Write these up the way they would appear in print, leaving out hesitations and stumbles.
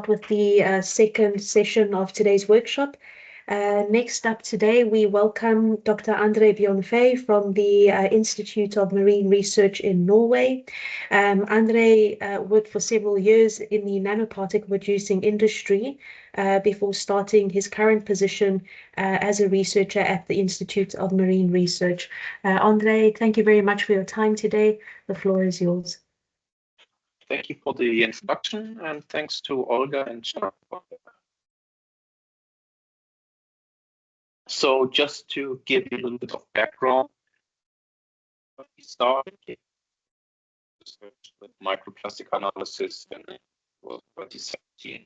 with the second session of today's workshop. Next up today, we welcome Dr. Andre Bjørnfæ from the Institute of Marine Research in Norway. Andre worked for several years in the nanoparticle producing industry before starting his current position as a researcher at the Institute of Marine Research. Andre, thank you very much for your time today. The floor is yours. Thank you for the introduction, and thanks to Olga and Chuck. So just to give you a little bit of background, we started with microplastic analysis in 2017.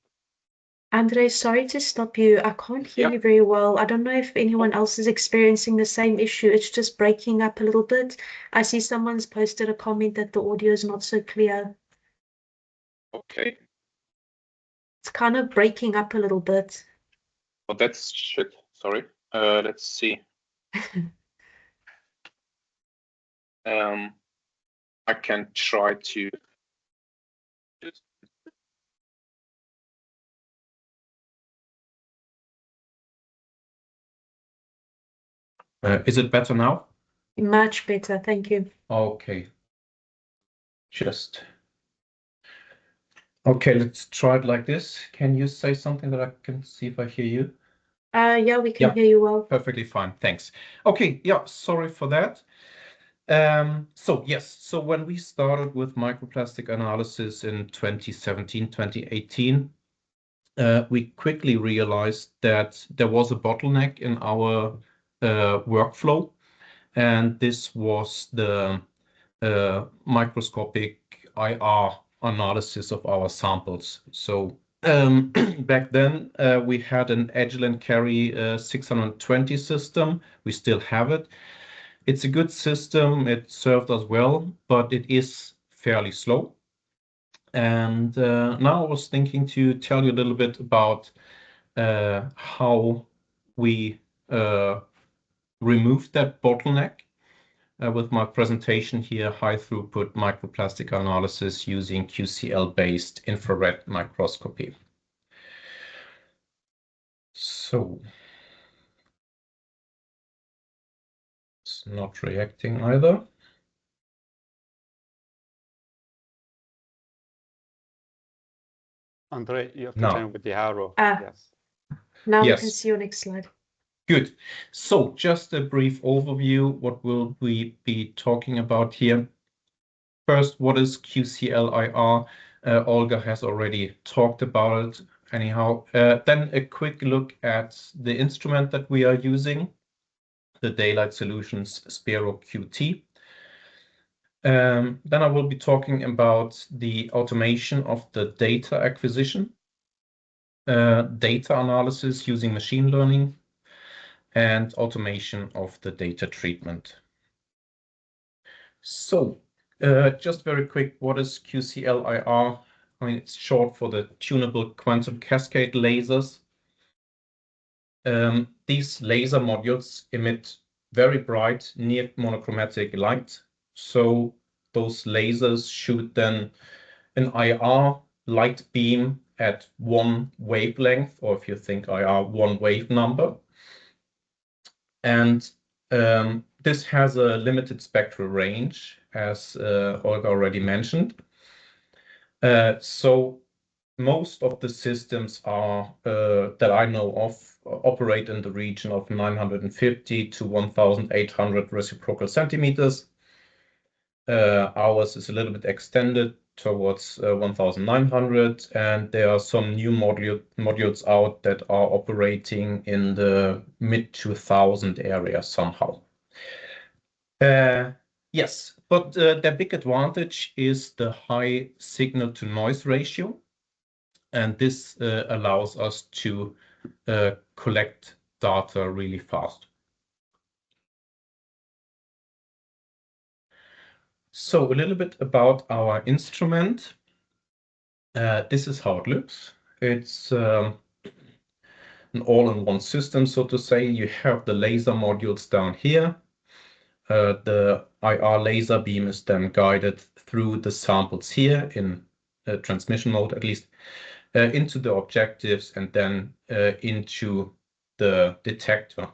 Andre, sorry to stop you. I can't hear you very well. I don't know if anyone else is experiencing the same issue. It's just breaking up a little bit. I see someone's posted a comment that the audio is not so clear. Okay. It's kind of breaking up a little bit. Oh, that's shit. Sorry. Let's see. I can try to. Is it better now? Much better, thank you. Okay. Okay, let's try it like this. Can you say something that I can see if I hear you? Yeah, we can hear you well. Perfectly fine, thanks. Okay, yeah, sorry for that. So when we started with microplastic analysis in 2017, 2018, we quickly realized that there was a bottleneck in our workflow, and this was the microscopic IR analysis of our samples. So back then we had an Agilent Carry 620 system. We still have it. It's a good system. It served us well, but it is fairly slow. And now I was thinking to tell you a little bit about how we removed that bottleneck with my presentation here, high throughput microplastic analysis using QCL-based infrared microscopy. So it's not reacting either. Andre, you have to turn with the arrow. Yes. Now we can see your next slide. Good. So just a brief overview. What will we be talking about here? First, what is QCL-IR? Olga has already talked about it anyhow. Then a quick look at the instrument that we are using, the Daylight Solutions Spero QT. Then I will be talking about the automation of the data acquisition, data analysis using machine learning, and automation of the data treatment. So just very quick, what is QCL-IR? I mean, it's short for the tunable quantum cascade lasers. These laser modules emit very bright near monochromatic light. So those lasers shoot then an IR light beam at one wavelength, or if you think IR, one wave number. And this has a limited spectral range, as Olga already mentioned. So most of the systems are that I know of operate in the region of 950 to 1,800 reciprocal centimeters. Ours is a little bit extended towards 1,900, and there are some new modules out that are operating in the mid-2000 area somehow. Yes, but the big advantage is the high signal-to-noise ratio, and this allows us to collect data really fast. So a little bit about our instrument. This is how it looks. It's an all-in-one system, so to say. You have the laser modules down here. The IR laser beam is then guided through the samples here in transmission mode at least. into the objectives and then into the detector.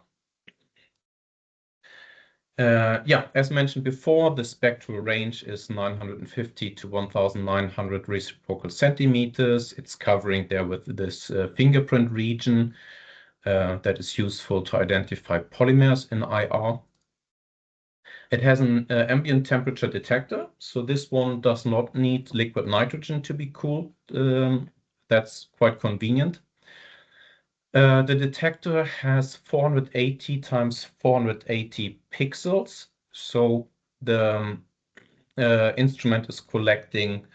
As mentioned before, the spectral range is 950 to 1900 reciprocal centimeters. It's covering there with this fingerprint region that is useful to identify polymers in IR. It has an ambient temperature detector, so this one does not need liquid nitrogen to be cooled. That's quite convenient. The detector has 480 times 480 pixels, so the instrument is collecting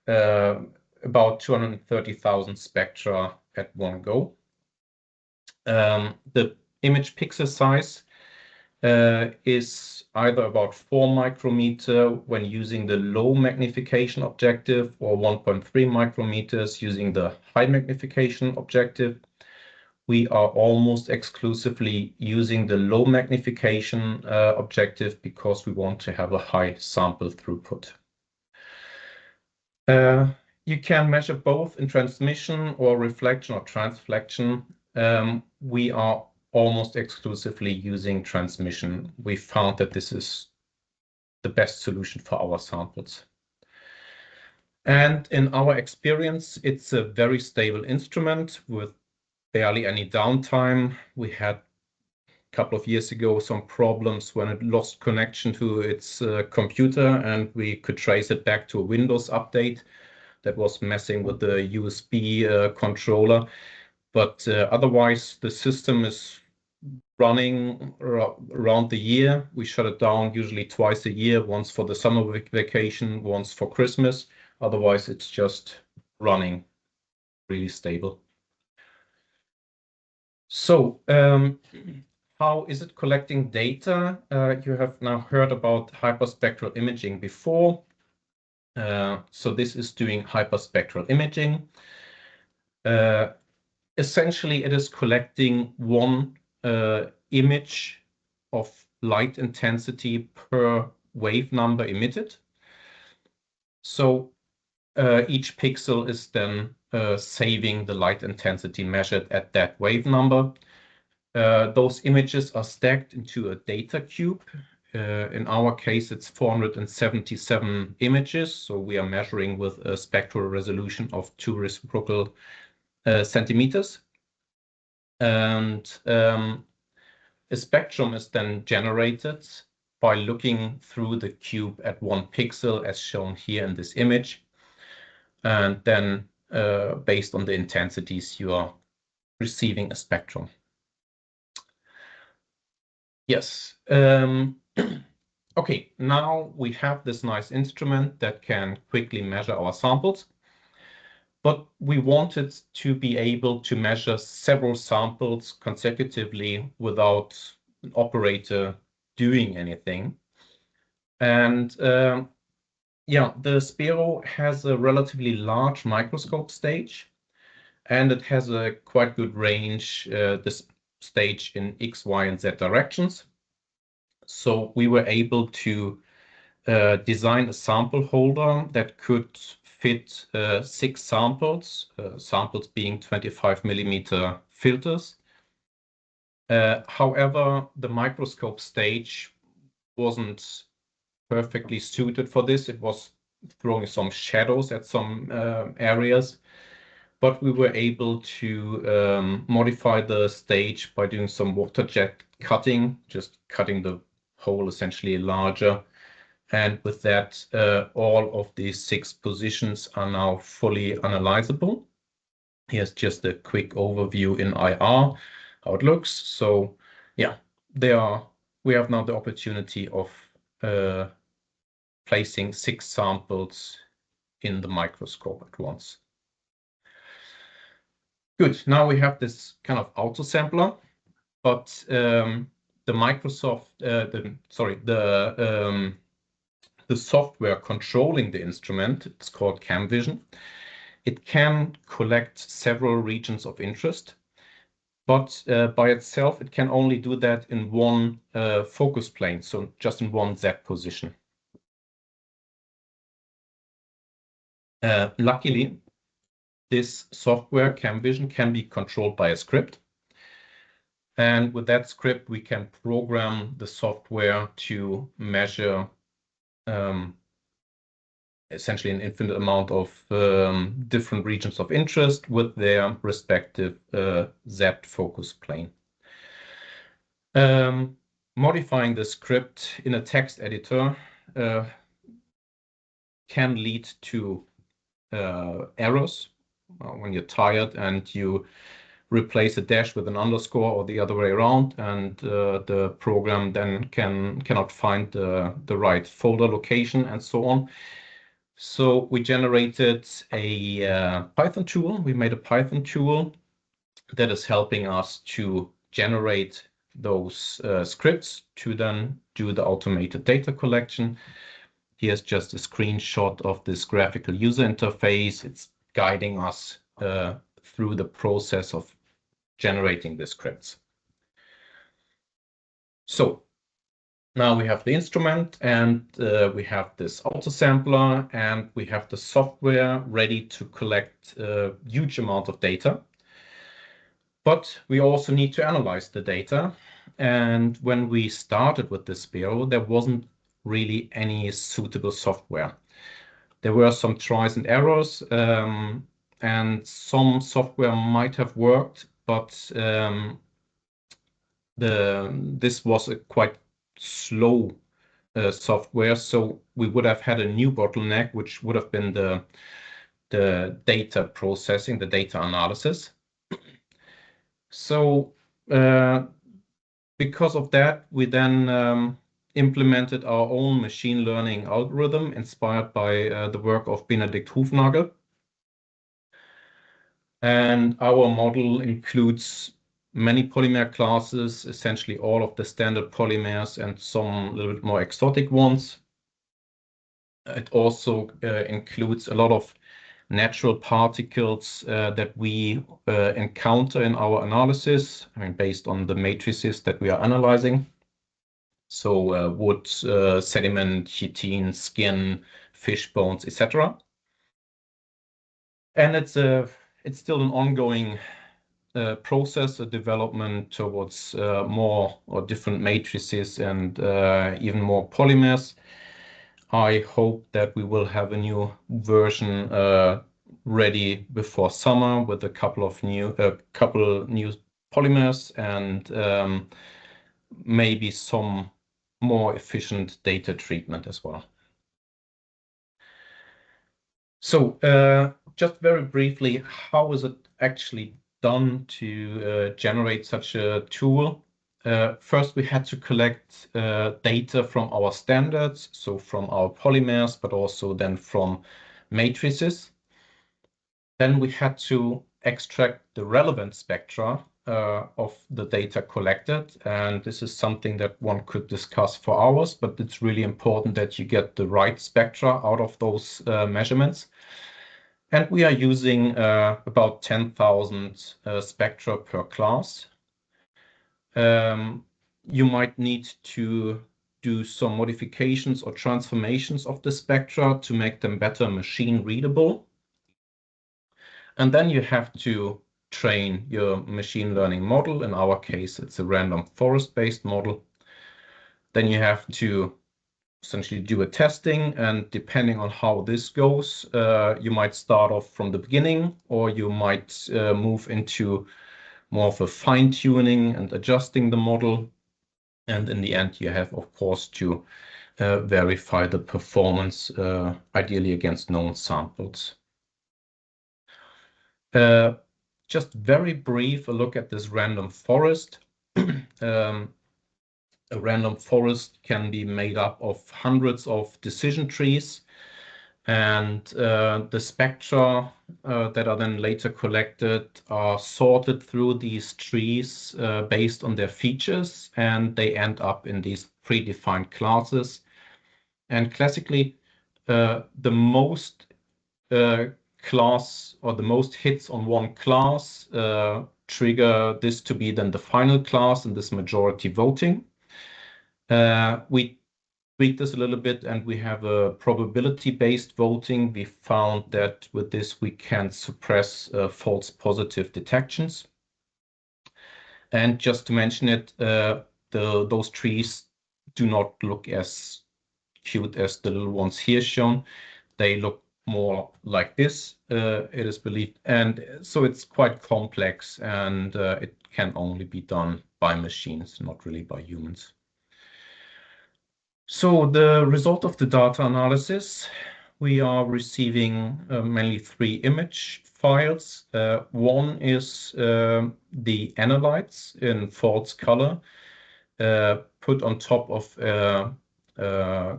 about 230,000 spectra at one go. The image pixel size is either about 4 micrometer when using the low magnification objective or 1.3 micrometers using the high magnification objective. We are almost exclusively using the low magnification objective because we want to have a high sample throughput. You can measure both in transmission or reflection or transflection. We are almost exclusively using transmission. We found that this is the best solution for our samples. And in our experience, it's a very stable instrument with barely any downtime. We had a couple of years ago some problems when it lost connection to its computer, and we could trace it back to a Windows update that was messing with the USB controller. But otherwise, the system is running around the year. We shut it down usually twice a year, once for the summer vacation, once for Christmas. Otherwise, it's just running really stable. So how is it collecting data? You have now heard about hyperspectral imaging before. So this is doing hyperspectral imaging. Essentially, it is collecting one image of light intensity per wave number emitted. So each pixel is then saving the light intensity measured at that wave number. Those images are stacked into a data cube. In our case, it's 477 images. So we are measuring with a spectral resolution of 2 reciprocal centimeters. And a spectrum is then generated by looking through the cube at one pixel, as shown here in this image. And then based on the intensities, you are receiving a spectrum. Yes. Okay, now we have this nice instrument that can quickly measure our samples. But we wanted to be able to measure several samples consecutively without an operator doing anything. And the Spero has a relatively large microscope stage, and it has a quite good range, this stage in X, Y, and Z directions. So we were able to design a sample holder that could fit 6 samples, samples being 25 millimeter filters. However, the microscope stage wasn't perfectly suited for this. It was throwing some shadows at some areas, but we were able to modify the stage by doing some water jet cutting, just cutting the hole essentially larger. And with that, all of these 6 positions are now fully analyzable. Here's just a quick overview in IR, how it looks. So yeah, we have now the opportunity of placing 6 samples in the microscope at once. Good, now we have this kind of auto sampler, but the software controlling the instrument, it's called CamVision. It can collect several regions of interest, but by itself, it can only do that in one focus plane, so just in one Z position. Luckily, this software, CamVision, can be controlled by a script. And with that script, we can program the software to measure essentially an infinite amount of different regions of interest with their respective Z focus plane. Modifying the script in a text editor can lead to errors when you're tired and you replace a dash with an underscore or the other way around, and the program then cannot find the right folder location and so on. So we generated a Python tool. We made a Python tool that is helping us to generate those scripts to then do the automated data collection. Here's just a screenshot of this graphical user interface. It's guiding us through the process of generating the scripts. So now we have the instrument, and we have this autosampler, and we have the software ready to collect a huge amount of data. But we also need to analyze the data. And when we started with this bureau, there wasn't really any suitable software. There were some tries and errors, and some software might have worked, but this was a quite slow software, so we would have had a new bottleneck, which would have been the data processing, the data analysis. So because of that, we then implemented our own machine learning algorithm inspired by the work of Benedikt Hufnagel. And our model includes many polymer classes, essentially all of the standard polymers and some a little bit more exotic ones. It also includes a lot of natural particles that we encounter in our analysis, I mean, based on the matrices that we are analyzing. So wood, sediment, chitin, skin, fish bones, etc. And it's still an ongoing process, a development towards more or different matrices and even more polymers. I hope that we will have a new version ready before summer with a couple new polymers and maybe some more efficient data treatment as well. So just very briefly, how is it actually done to generate such a tool? First, we had to collect data from our standards, so from our polymers, but also then from matrices. Then we had to extract the relevant spectra of the data collected. And this is something that one could discuss for hours, but it's really important that you get the right spectra out of those measurements. And we are using about 10,000 spectra per class. You might need to do some modifications or transformations of the spectra to make them better machine readable. And then you have to train your machine learning model. In our case, it's a random forest-based model. Then you have to essentially do a testing, and depending on how this goes, you might start off from the beginning, or you might move into more of a fine-tuning and adjusting the model. And in the end, you have, of course, to verify the performance, ideally against known samples. Just very brief, a look at this random forest. A random forest can be made up of hundreds of decision trees, and the spectra that are then later collected are sorted through these trees based on their features, and they end up in these predefined classes. And classically, the most class or the most hits on one class trigger this to be then the final class in this majority voting. We tweaked this a little bit, and we have a probability-based voting. We found that with this, we can suppress false positive detections. And just to mention it, those trees do not look as cute as the little ones here shown. They look more like this, it is believed. And so it's quite complex, and it can only be done by machines, not really by humans. So the result of the data analysis, we are receiving mainly 3 image files. One is the analytes in false color, put on top of a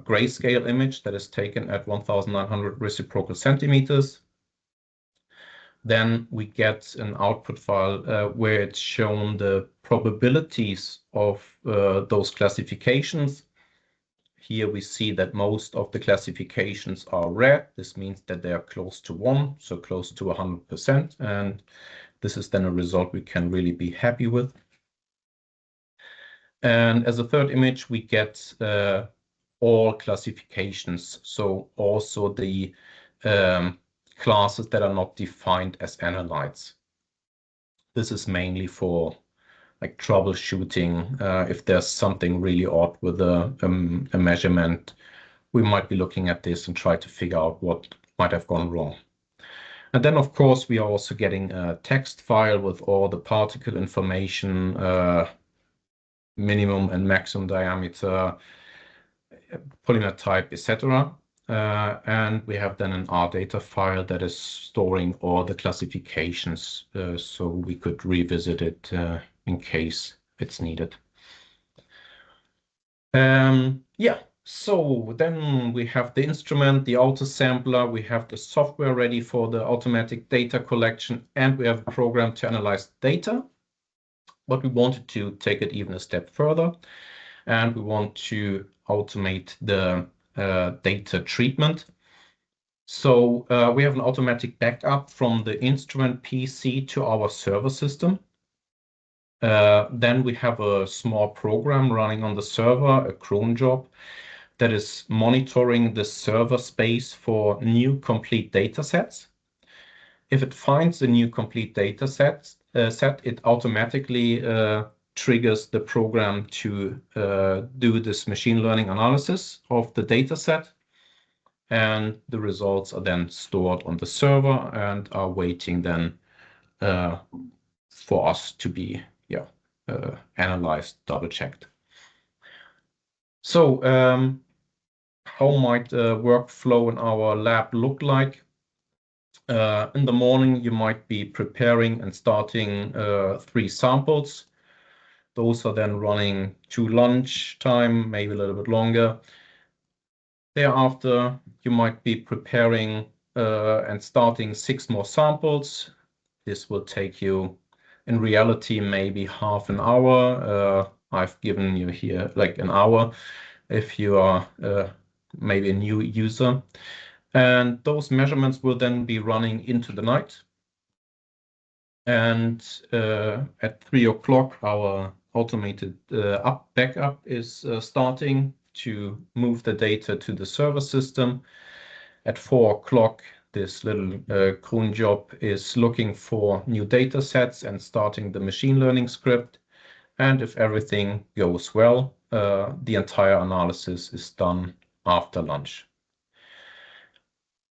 grayscale image that is taken at 1900 reciprocal centimeters. Then we get an output file where it's shown the probabilities of those classifications. Here we see that most of the classifications are red. This means that they are close to 1, so close to 100%. And this is then a result we can really be happy with. And as a third image, we get all classifications. So also the classes that are not defined as analytes. This is mainly for like troubleshooting. If there's something really odd with a measurement, we might be looking at this and try to figure out what might have gone wrong. And then, of course, we are also getting a text file with all the particle information, minimum and maximum diameter, polymer type, etc. And we have then an RData file that is storing all the classifications, so we could revisit it in case it's needed. Yeah, so then we have the instrument, the auto sampler, we have the software ready for the automatic data collection, and we have a program to analyze data. But we wanted to take it even a step further, and we want to automate the data treatment. So we have an automatic backup from the instrument PC to our server system. Then we have a small program running on the server, a cron job, that is monitoring the server space for new complete data sets. If it finds a new complete data set, it automatically triggers the program to do this machine learning analysis of the data set. And the results are then stored on the server and are waiting then for us to be analyzed, double-checked. So how might the workflow in our lab look like? In the morning, you might be preparing and starting 3 samples. Those are then running to lunch time, maybe a little bit longer. Thereafter, you might be preparing and starting 6 more samples. This will take you, in reality, maybe half an hour. I've given you here like an hour if you are maybe a new user. And those measurements will then be running into the night. And at 3 o'clock, our automated backup is starting to move the data to the server system. At 4 o'clock, this little cron job is looking for new data sets and starting the machine learning script. And if everything goes well, the entire analysis is done after lunch.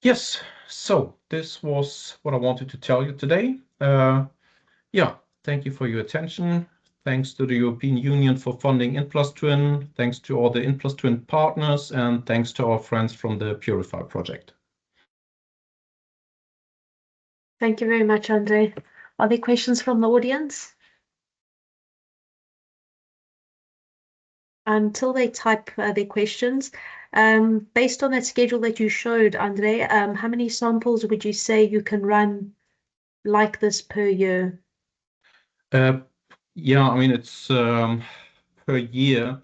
Yes, so this was what I wanted to tell you today. Yeah, thank you for your attention. Thanks to the European Union for funding InPlasTwin. Thanks to all the InPlasTwin partners, and thanks to our friends from the PUREEF-Y project. Thank you very much, Andre. Are there questions from the audience? Until they type their questions, based on that schedule that you showed, Andre, how many samples would you say you can run like this per year? Yeah, I mean, it's per year.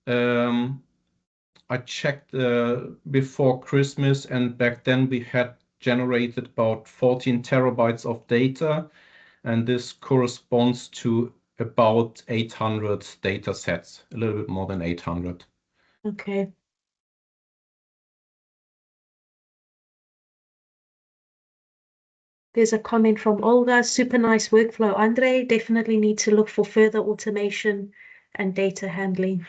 I checked before Christmas, and back then we had generated about 14 terabytes of data, and this corresponds to about 800 data sets, a little bit more than 800. Okay. There's a comment from Olga. Super nice workflow, Andre. Definitely need to look for further automation and data handling.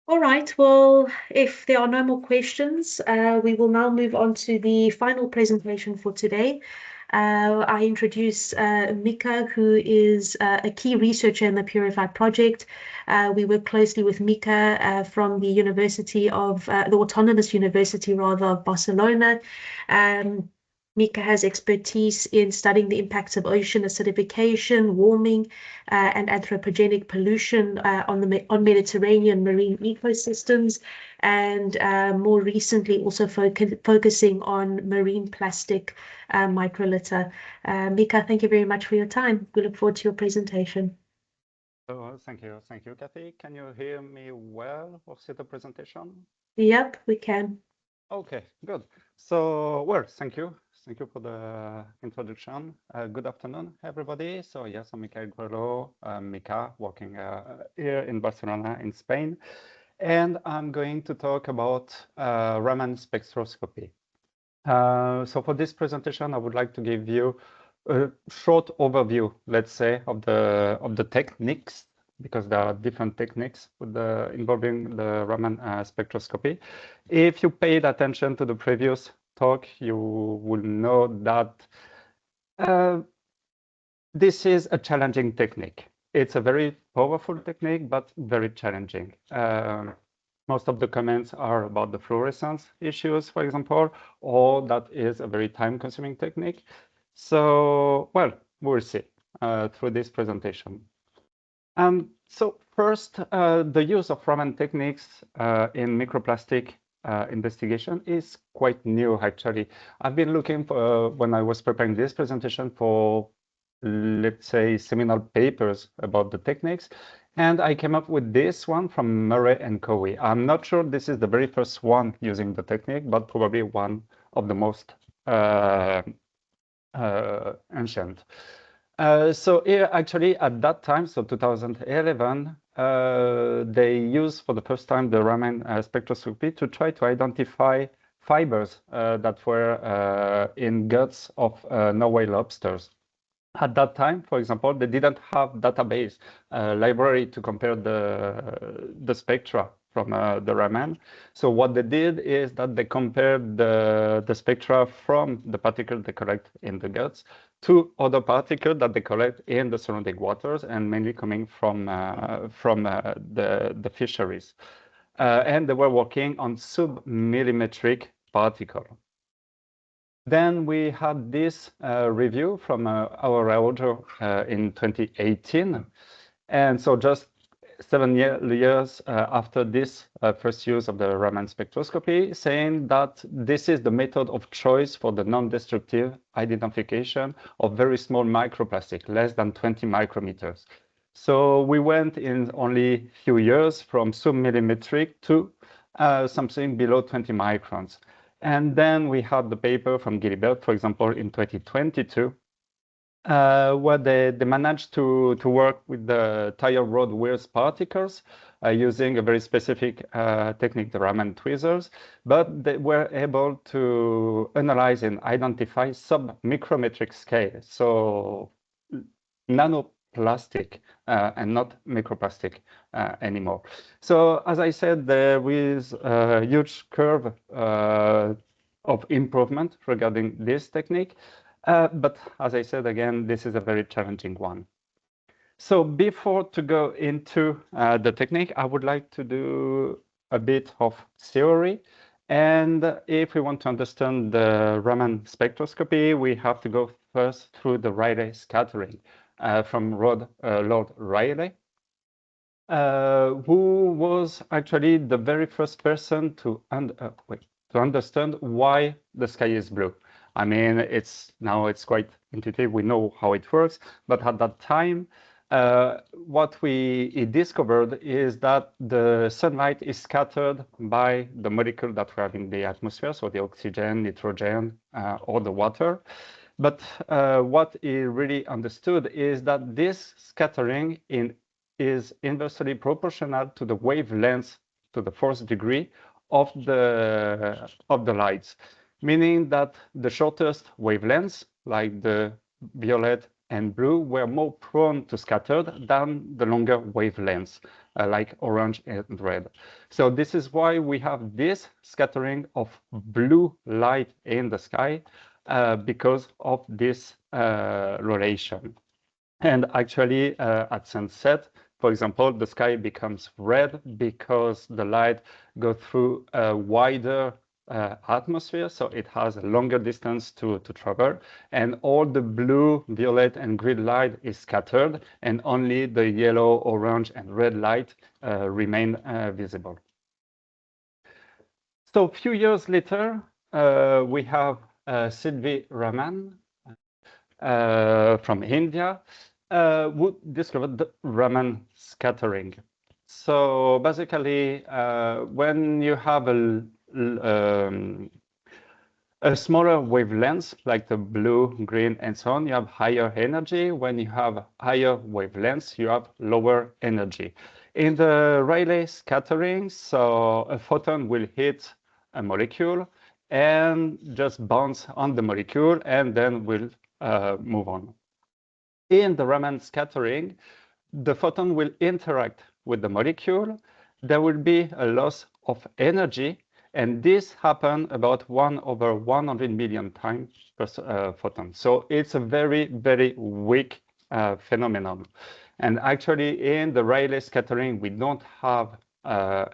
All right, well, if there are no more questions, we will now move on to the final presentation for today. I introduce Mika, who is a key researcher in the PUREEF-Y project. We work closely with Mika from the University of, the Autonomous University rather, of Barcelona. Mika has expertise in studying the impacts of ocean acidification, warming, and anthropogenic pollution on Mediterranean marine ecosystems, and more recently also focusing on marine plastic microlitter. Mika, thank you very much for your time. We look forward to your presentation. Thank you, Kathy. Can you hear me well or see the presentation? Yep, we can. Okay, good. So, well, thank you. Thank you for the introduction. Good afternoon, everybody. So yes, I'm Michael Guerrero, Mika, working here in Barcelona, in Spain. And I'm going to talk about Raman spectroscopy. So for this presentation, I would like to give you a short overview, let's say, of the techniques, because there are different techniques with involving the Raman spectroscopy. If you paid attention to the previous talk, you will know that this is a challenging technique. It's a very powerful technique, but very challenging. Most of the comments are about the fluorescence issues, for example, or that is a very time-consuming technique. So, well, we'll see through this presentation. So first, the use of Raman techniques in microplastic investigation is quite new, actually. I've been looking for, when I was preparing this presentation, for, let's say, seminal papers about the techniques. And I came up with this one from Murray and Cowie. I'm not sure this is the very first one using the technique, but probably one of the most ancient. So here, actually, at that time, so 2011, they used for the first time the Raman spectroscopy to try to identify fibers that were in guts of Norway lobsters. At that time, for example, they didn't have database library to compare the spectra from the Raman. So what they did is that they compared the spectra from the particles they collect in the guts to other particles that they collect in the surrounding waters, and mainly coming from the fisheries. And they were working on submillimetric particles. Then we had this review from our author in 2018. And so just 7 years after this first use of the Raman spectroscopy, saying that this is the method of choice for the non-destructive identification of very small microplastic, less than 20 micrometers. So we went in only a few years from submillimetric to something below 20 microns. And then we had the paper from Gilbert, for example, in 2022, where they managed to work with the tire rod wears particles using a very specific technique, the Raman tweezers, but they were able to analyze and identify sub-micrometric scale, so nanoplastic and not microplastic anymore. So as I said, there is a huge curve of improvement regarding this technique. But as I said, again, this is a very challenging one. So before to go into the technique, I would like to do a bit of theory. And if we want to understand the Raman spectroscopy, we have to go first through the Rayleigh scattering from Lord Rayleigh, who was actually the very first person to understand why the sky is blue. I mean, now it's quite intuitive. We know how it works, but at that time, what he discovered is that the sunlight is scattered by the molecule that we have in the atmosphere, so the oxygen, nitrogen, or the water. But what he really understood is that this scattering is inversely proportional to the wavelength, to the 4th degree of the lights. meaning that the shortest wavelengths, like the violet and blue, were more prone to scatter than the longer wavelengths, like orange and red. So this is why we have this scattering of blue light in the sky, because of this relation. And actually, at sunset, for example, the sky becomes red because the light goes through a wider atmosphere, so it has a longer distance to travel, and all the blue, violet, and green light is scattered, and only the yellow, orange, and red light remain visible. So a few years later, we have Sylvie Raman from India, who discovered the Raman scattering. So basically, when you have a smaller wavelength, like the blue, green, and so on, you have higher energy. When you have higher wavelengths, you have lower energy. In the Rayleigh scattering, so a photon will hit a molecule and just bounce on the molecule and then will move on. In the Raman scattering, the photon will interact with the molecule. There will be a loss of energy, and this happens about 1/100 million times per photon. So it's a very, very weak phenomenon. And actually, in the Rayleigh scattering, we don't have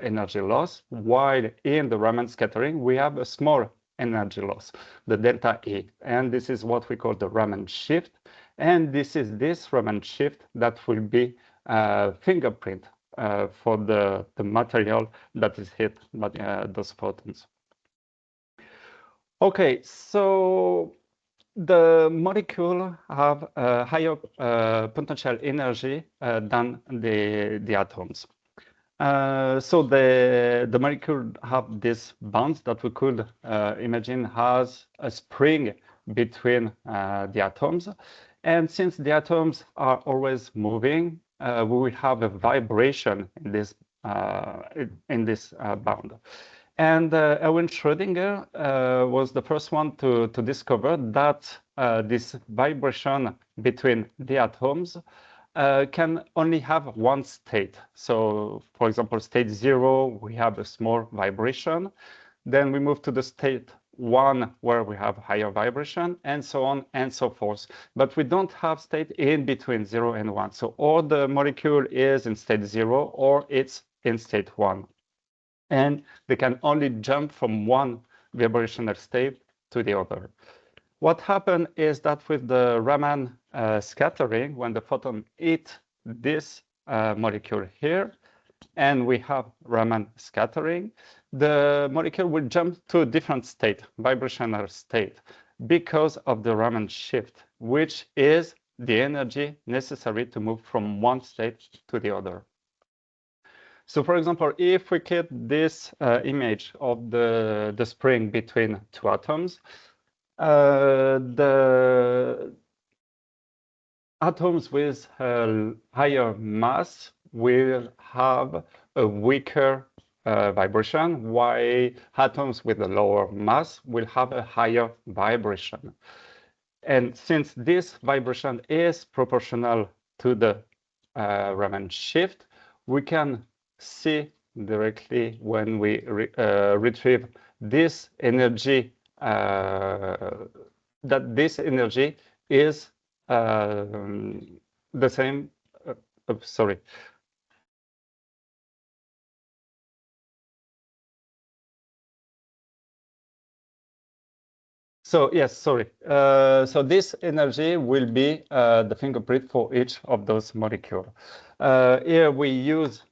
energy loss, while in the Raman scattering, we have a small energy loss, the delta E. And this is what we call the Raman shift. And this is this Raman shift that will be fingerprint for the material that is hit by those photons. Okay, so the molecule have a higher potential energy than the atoms. So the molecule have this bonds that we could imagine has a spring between the atoms. And since the atoms are always moving, we will have a vibration in this bond. And Erwin Schrödinger was the first one to discover that this vibration between the atoms can only have one state. So, for example, state 0, we have a small vibration. Then we move to the state 1, where we have higher vibration, and so on and so forth. But we don't have state in between 0 and 1. So, or the molecule is in state 0, or it's in state 1. And they can only jump from one vibrational state to the other. What happened is that with the Raman scattering, when the photon hit this molecule here, and we have Raman scattering, the molecule will jump to a different state, vibrational state, because of the Raman shift, which is the energy necessary to move from one state to the other. So for example, if we keep this image of the spring between two atoms, the atoms with higher mass will have a weaker vibration, while atoms with a lower mass will have a higher vibration. And since this vibration is proportional to the Raman shift, we can see directly when we retrieve this energy, that this energy is the same, sorry. So yes, sorry. So this energy will be the fingerprint for each of those molecules. Here we use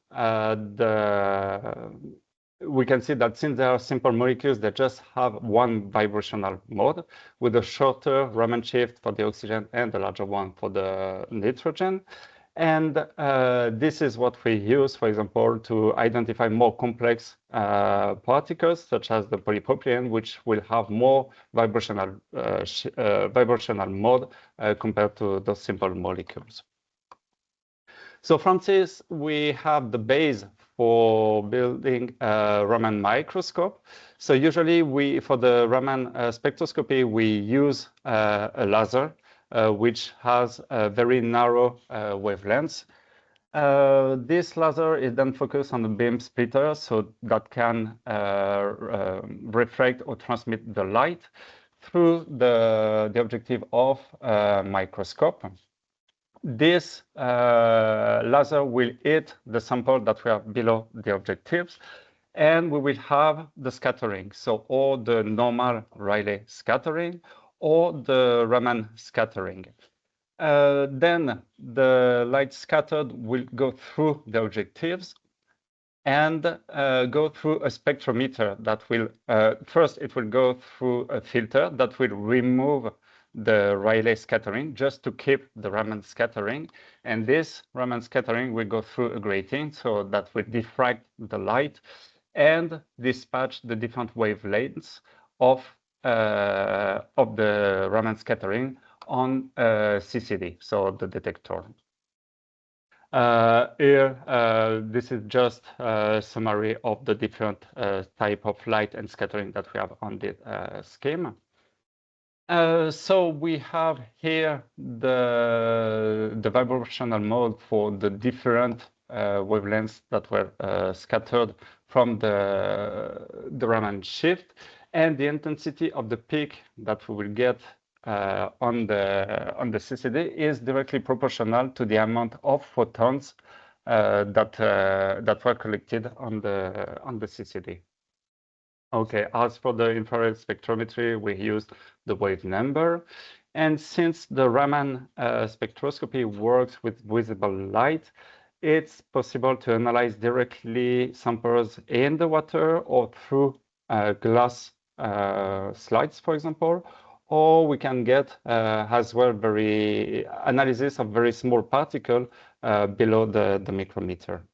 we can see that since they are simple molecules, they just have one vibrational mode with a shorter Raman shift for the oxygen and a larger one for the nitrogen. And this is what we use, for example, to identify more complex particles, such as the polypropylene, which will have more vibrational mode compared to those simple molecules. So from this, we have the base for building a Raman microscope. So usually for the Raman spectroscopy, we use a laser which has a very narrow wavelengths. This laser is then focused on the beam splitter, so that can reflect or transmit the light through the objective of a microscope. This laser will hit the sample that we have below the objectives, and we will have the scattering. So or the normal Rayleigh scattering or the Raman scattering. Then the light scattered will go through the objectives and go through a spectrometer that will, first it will go through a filter that will remove the Rayleigh scattering just to keep the Raman scattering. And this Raman scattering will go through a grating, so that will diffract the light and dispatch the different wavelengths of the Raman scattering on CCD, so the detector. Here, this is just a summary of the different type of light and scattering that we have on the scheme. So we have here the vibrational mode for the different wavelengths that were scattered from the Raman shift, and the intensity of the peak that we will get on the CCD is directly proportional to the amount of photons that were collected on the CCD. Okay, as for the infrared spectrometry, we used the wave number. And since the Raman spectroscopy works with visible light, it's possible to analyze directly samples in the water or through glass slides, for example, or we can get as well analysis of very small particle below the micrometer.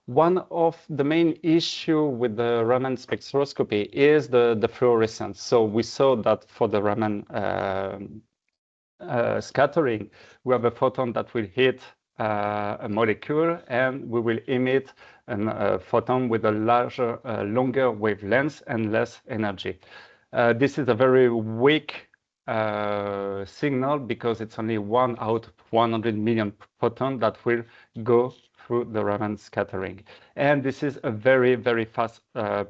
One of the main issue with the Raman spectroscopy is the fluorescence. So we saw that for the Raman scattering, we have a photon that will hit a molecule, and we will emit a photon with a larger, longer wavelength and less energy. This is a very weak signal because it's only 1 out of 100 million photons that will go through the Raman scattering. And this is a very, very fast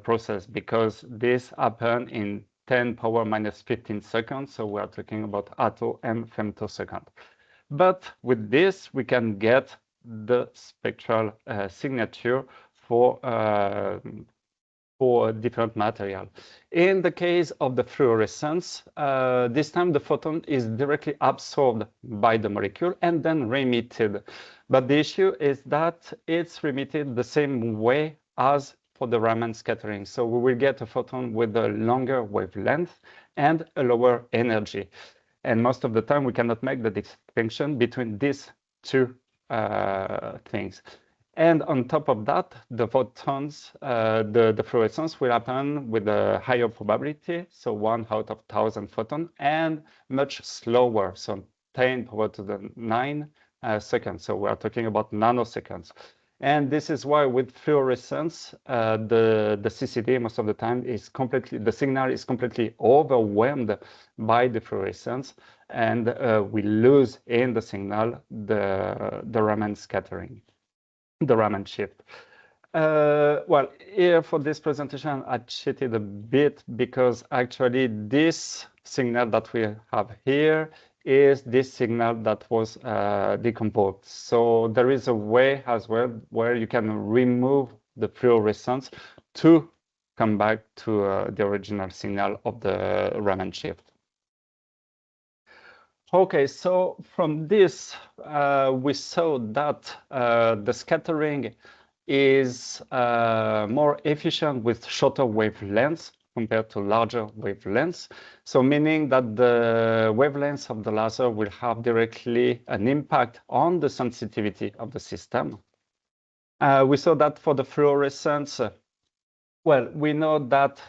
process because this happens in 10 power minus 15 seconds. So we are talking about atto and femtosecond. But with this, we can get the spectral signature for different material. In the case of the fluorescence, this time the photon is directly absorbed by the molecule and then remitted. But the issue is that it's remitted the same way as for the Raman scattering. So we will get a photon with a longer wavelength and a lower energy. And most of the time we cannot make the distinction between these two things. And on top of that, the photons, the fluorescence will happen with a higher probability, so 1 out of 1,000 photons, and much slower, so 10 power to the 9 seconds. So we are talking about nanoseconds. And this is why with fluorescence, the CCD most of the time is the signal is completely overwhelmed by the fluorescence, and we lose in the signal the Raman scattering, the Raman shift. Well, here for this presentation, I cheated a bit because actually this signal that we have here is this signal that was decomposed. So there is a way as well where you can remove the fluorescence to come back to the original signal of the Raman shift. Okay, so from this, we saw that the scattering is more efficient with shorter wavelengths compared to larger wavelengths. So meaning that the wavelengths of the laser will have directly an impact on the sensitivity of the system. We saw that for the fluorescence, well, we know that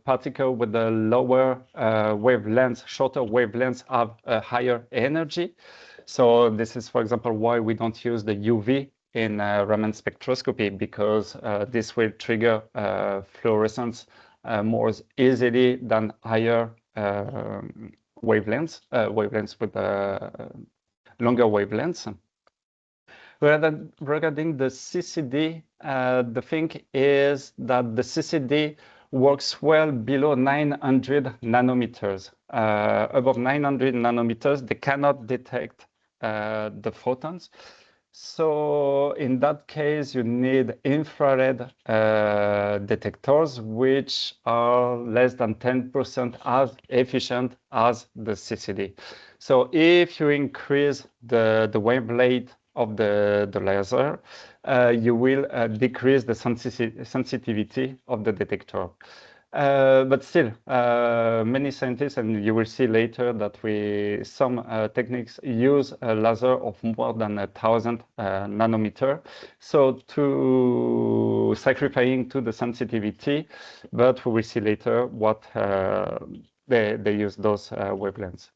particles with the lower wavelengths, shorter wavelengths, have a higher energy. So this is, for example, why we don't use the UV in Raman spectroscopy because this will trigger fluorescence more easily than higher wavelengths with longer wavelengths. Regarding the CCD, the thing is that the CCD works well below 900 nanometers. Above 900 nanometers, they cannot detect the photons. So in that case, you need infrared detectors, which are less than 10% as efficient as the CCD. So if you increase the wavelength of the laser, you will decrease the sensitivity of the detector. But still, many scientists, and you will see later that some techniques use a laser of more than 1,000 nanometer. So to sacrificing to the sensitivity, but we will see later what they use those wavelengths.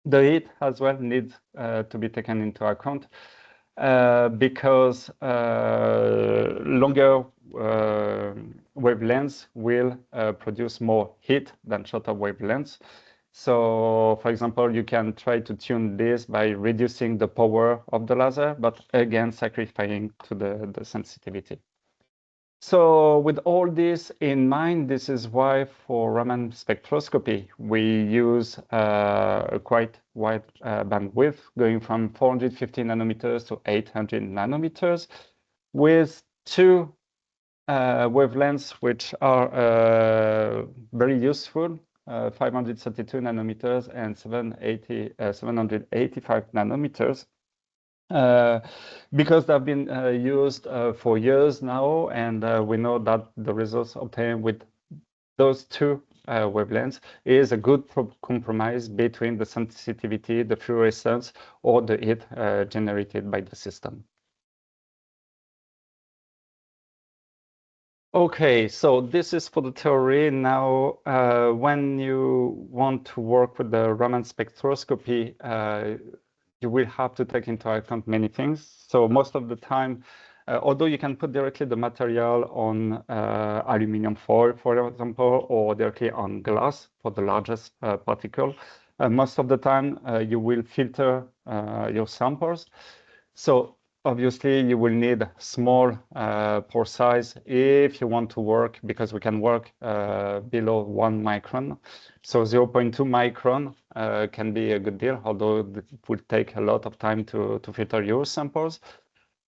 The heat as well needs to be taken into account because longer wavelengths will produce more heat than shorter wavelengths. So, for example, you can try to tune this by reducing the power of the laser, but again, sacrificing to the sensitivity. So with all this in mind, this is why for Raman spectroscopy, we use a quite wide bandwidth, going from 450 nanometers to 800 nanometers, with two wavelengths which are very useful, 532 nanometers and 785 nanometers. Because they've been used for years now, and we know that the results obtained with those two wavelengths is a good compromise between the sensitivity, the fluorescence, or the heat generated by the system. Okay, so this is for the theory. Now, when you want to work with the Raman spectroscopy, you will have to take into account many things. So most of the time, although you can put directly the material on aluminum foil, for example, or directly on glass for the largest particle, most of the time you will filter your samples. So obviously you will need small pore size if you want to work, because we can work below 1 micron. So 0.2 micron can be a good deal, although it would take a lot of time to filter your samples.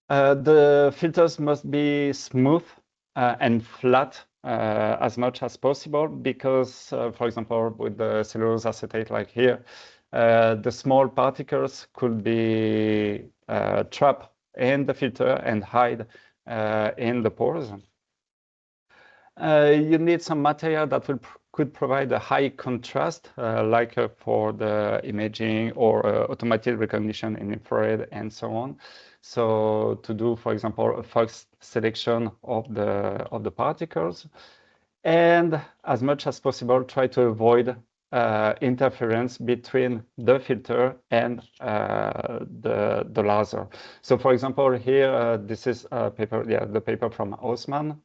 The filters must be smooth and flat as much as possible, because, for example, with the cellulose acetate like here, the small particles could be trapped in the filter and hide in the pores. You need some material that could provide a high contrast, like for the imaging or automated recognition in infrared and so on. So to do, for example, a Fox selection of the particles, and as much as possible, try to avoid interference between the filter and the laser. So, for example, here this is a paper, the paper from Haussmann.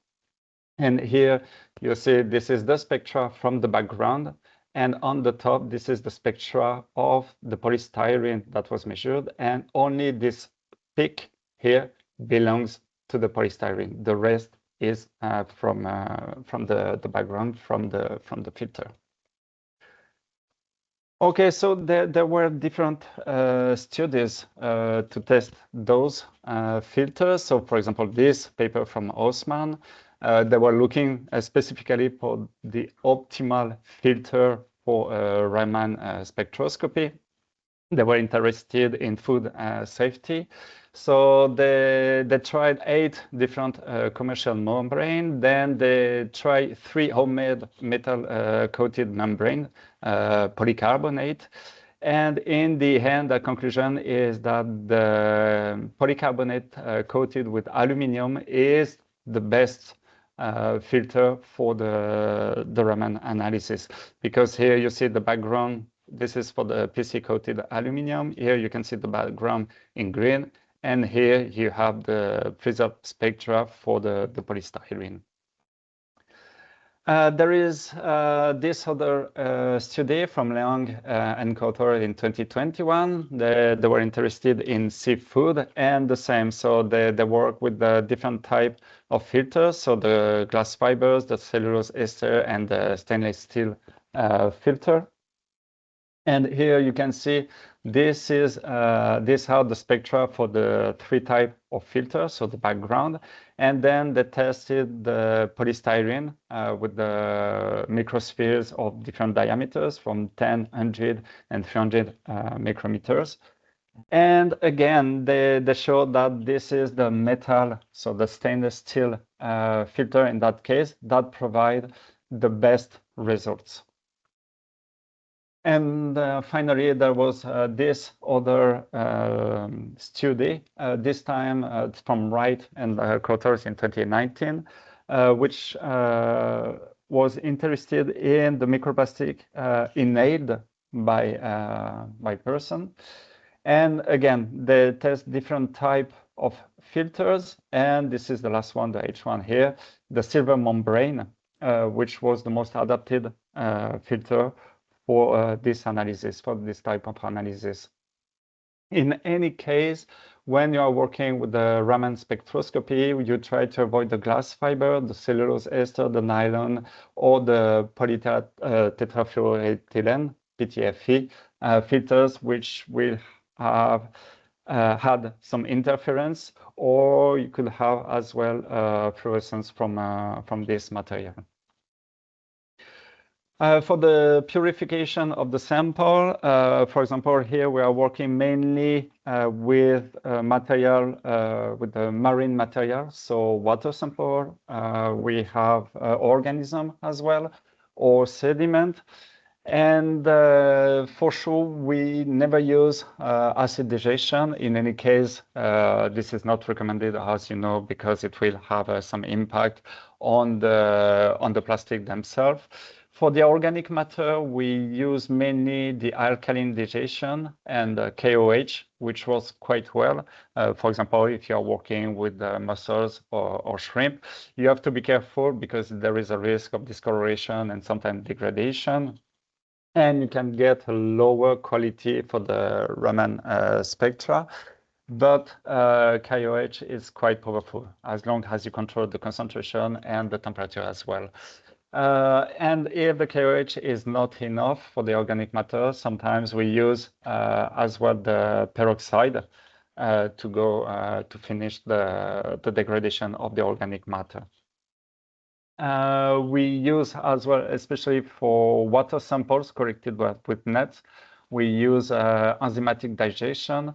And here you see this is the spectra from the background, and on the top this is the spectra of the polystyrene that was measured, and only this peak here belongs to the polystyrene. The rest is from the background, from the filter. Okay, so there were different studies to test those filters. So, for example, this paper from Haussmann, they were looking specifically for the optimal filter for Raman spectroscopy. They were interested in food safety. So they tried 8 different commercial membranes. Then they tried 3 homemade metal coated membrane, polycarbonate. And in the end, the conclusion is that the polycarbonate coated with aluminum is the best filter for the Raman analysis, because here you see the background. This is for the PC coated aluminum. Here you can see the background in green, And here you have the preserved spectra for the polystyrene. There is this other study from Leong and co-author in 2021. They were interested in seafood and the same. So they work with the different type of filters. So the glass fibers, the cellulose ester, and the stainless steel filter. And here you can see this is how the spectra for the 3 type of filters, so the background. And then they tested the polystyrene with the microspheres of different diameters from 10, 100, and 300 micrometers. And again, they showed that this is the metal, so the stainless steel filter in that case, that provide the best results. And finally, there was this other study, this time from Wright and co-authors in 2019, which was interested in the microplastic inhaled by person. And again, they test different type of filters. And this is the last one, the H1 here, the silver membrane, which was the most adapted filter for this analysis, for this type of analysis. In any case, when you are working with the Raman spectroscopy, you try to avoid the glass fiber, the cellulose ester, the nylon, or the polytetrafluoroethylene, PTFE, filters, which will have had some interference, or you could have as well fluorescence from this material. For the purification of the sample, for example, here we are working mainly with material, with the marine material, so water sample. We have organism as well, or sediment. And for sure, we never use acid digestion. In any case, this is not recommended, as you know, because it will have some impact on the plastic themselves. For the organic matter, we use mainly the alkaline digestion and KOH, which works quite well. For example, if you are working with mussels or shrimp, you have to be careful because there is a risk of discoloration and sometimes degradation. And you can get a lower quality for the Raman spectra. But KOH is quite powerful as long as you control the concentration and the temperature as well. And if the KOH is not enough for the organic matter, sometimes we use as well the peroxide to finish the degradation of the organic matter. We use as well, especially for water samples collected with nets, we use enzymatic digestion.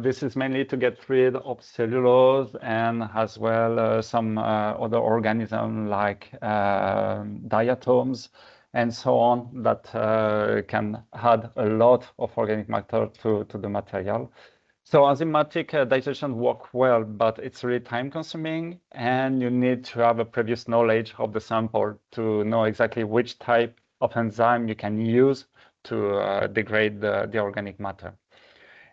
This is mainly to get rid of cellulose and as well some other organisms like diatoms and so on that can add a lot of organic matter to the material. So enzymatic digestion works well, but it's really time consuming and you need to have a previous knowledge of the sample to know exactly which type of enzyme you can use to degrade the organic matter.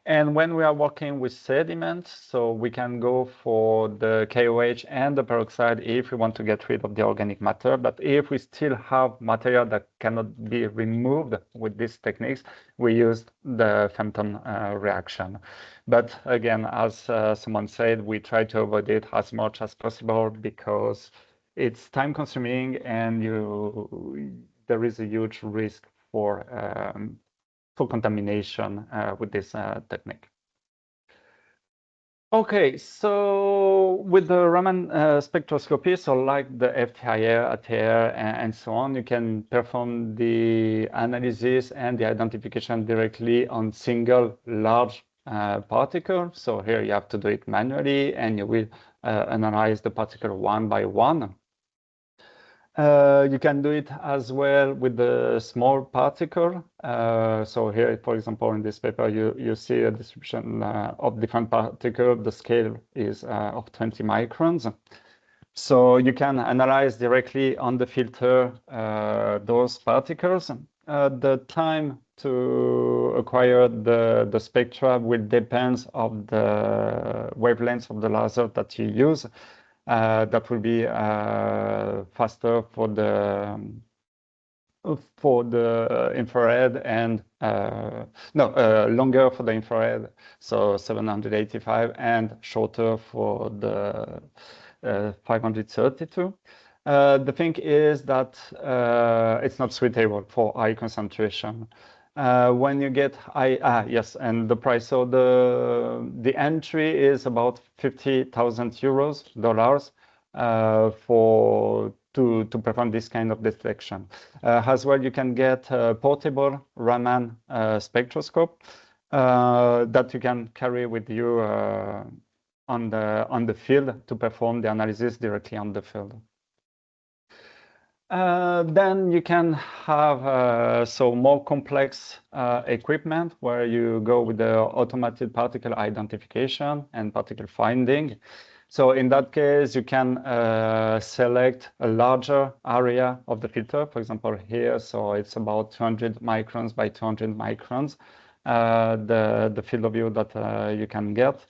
And when we are working with sediments, so we can go for the KOH and the peroxide if we want to get rid of the organic matter. But if we still have material that cannot be removed with these techniques, we use the Fenton reaction. But again, as someone said, we try to avoid it as much as possible because it's time consuming and there is a huge risk for contamination with this technique. Okay, so with the Raman spectroscopy, so like the FTIR, ATR, and so on, you can perform the analysis and the identification directly on single large particle. So here you have to do it manually and you will analyze the particle one by one. You can do it as well with the small particle. So here, for example, in this paper, you see a description of different particles. The scale is of 20 microns. So you can analyze directly on the filter those particles. The time to acquire the spectra will depend on the wavelength of the laser that you use. That will be faster for the infrared and longer for the infrared, so 785, and shorter for the 532. The thing is that it's not suitable for high concentration. When you get yes, and the price. So the entry is about 50,000 dollars to perform this kind of detection. As well, you can get a portable Raman spectroscope that you can carry with you on the field to perform the analysis directly on the field. Then you can have more complex equipment where you go with the automated particle identification and particle finding. So in that case, you can select a larger area of the filter. For example, here, so it's about 200 microns by 200 microns, the field of view that you can get.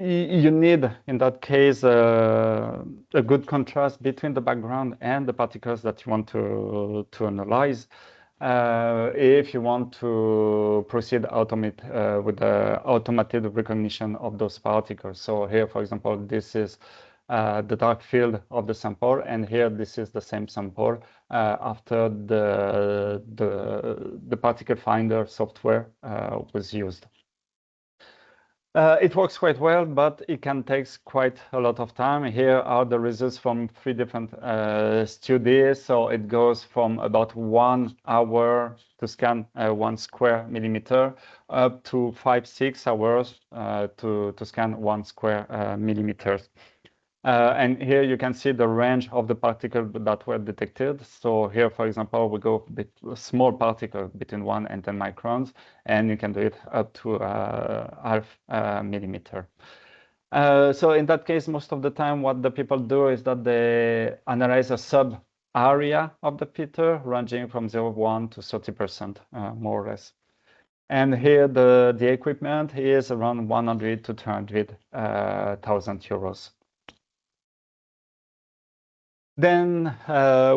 You need, in that case, a good contrast between the background and the particles that you want to analyze. If you want to proceed with the automated recognition of those particles. So here, for example, this is the dark field of the sample, and here this is the same sample after the particle finder software was used. It works quite well, but it can take quite a lot of time. Here are the results from 3 different studies. So it goes from about 1 hour to scan 1 square millimeter up to 5-6 hours to scan 1 square millimeters. And here you can see the range of the particles that were detected. So here, for example, we go with a small particle between 1 and 10 microns, and you can do it up to half millimeter. So in that case, most of the time, what the people do is that they analyze a sub area of the filter ranging from 0.1 to 30%, more or less. And here the equipment is around 100 to 200,000 euros. Then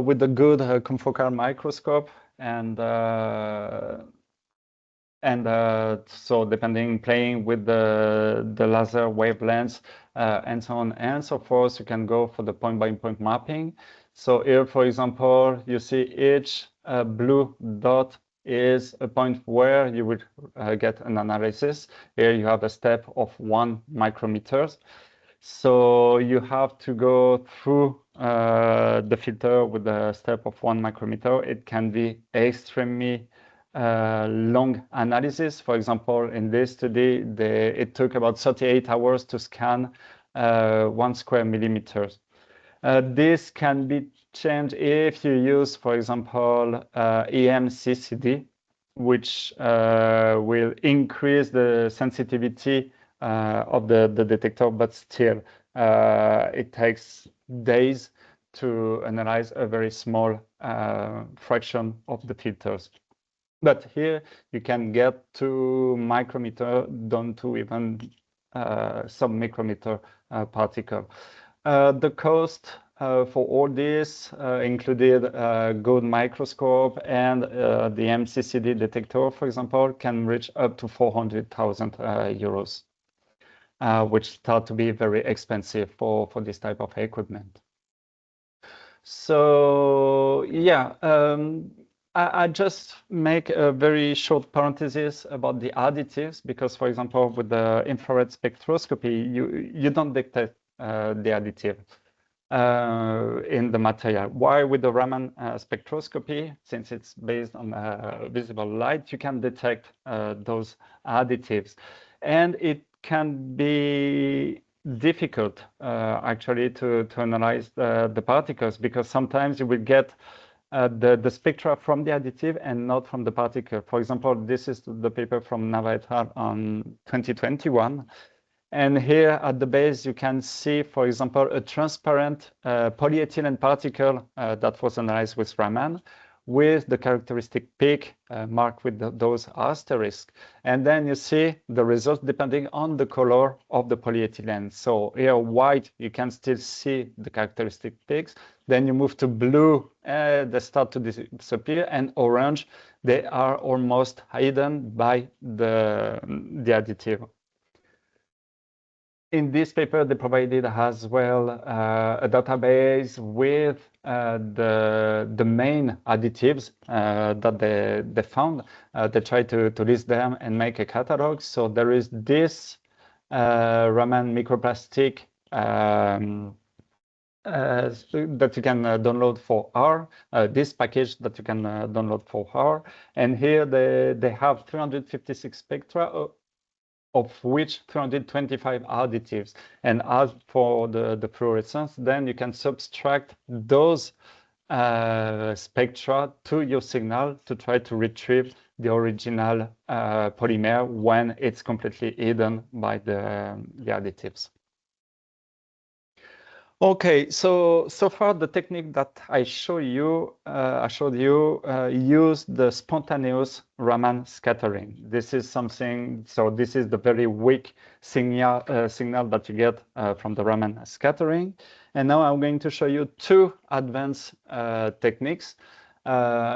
with the good confocal microscope and so playing with the laser wavelengths and so on and so forth, you can go for the point-by-point mapping. So here, for example, you see each blue dot is a point where you would get an analysis. Here you have a step of 1 micrometer. So you have to go through the filter with a step of 1 micrometer. It can be extremely long analysis. For example, in this study, it took about 38 hours to scan 1 square millimeters. This can be changed if you use, for example, EMCCD, which will increase the sensitivity of the detector, but still it takes days to analyze a very small fraction of the filters. But here you can get to micrometer down to even sub-micrometer particle. The cost for all this included a good microscope, and the MCCD detector, for example, can reach up to 400,000 euros. Which start to be very expensive for this type of equipment. So yeah, I just make a very short parenthesis about the additives, because, for example, with the infrared spectroscopy, you don't detect the additive in the material. Why with the Raman spectroscopy, since it's based on visible light, you can detect those additives, and it can be difficult actually to analyze the particles, because sometimes you will get the spectra from the additive and not from the particle. For example, this is the paper from Nava et al. On 2021. And here at the base, you can see, for example, a transparent polyethylene particle that was analyzed with Raman, with the characteristic peak marked with those asterisks. And then you see the results depending on the color of the polyethylene. So here white, you can still see the characteristic peaks. Then you move to blue, they start to disappear, and orange, they are almost hidden by the additive. In this paper, they provided as well a database with the main additives that they found. They tried to list them and make a catalog. So there is this Raman microplastic that you can download for R, this package that you can download for R. And here they have 356 spectra, of which 325 additives. And as for the fluorescence, then you can subtract those spectra to your signal to try to retrieve the original polymer when it's completely hidden by the additives. Okay, so far the technique that I showed you used the spontaneous Raman scattering. This is something. So this is the very weak signal that you get from the Raman scattering. And now I'm going to show you two advanced techniques,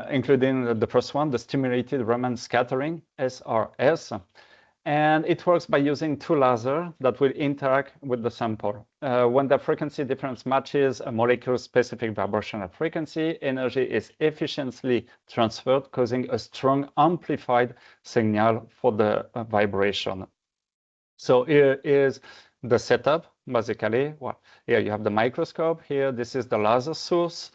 including the first one, the stimulated Raman scattering (SRS). And it works by using two lasers that will interact with the sample. When the frequency difference matches a molecule-specific vibrational frequency, energy is efficiently transferred, causing a strong amplified signal for the vibration. So here is the setup, basically. Well, here you have the microscope. Here, this is the laser source.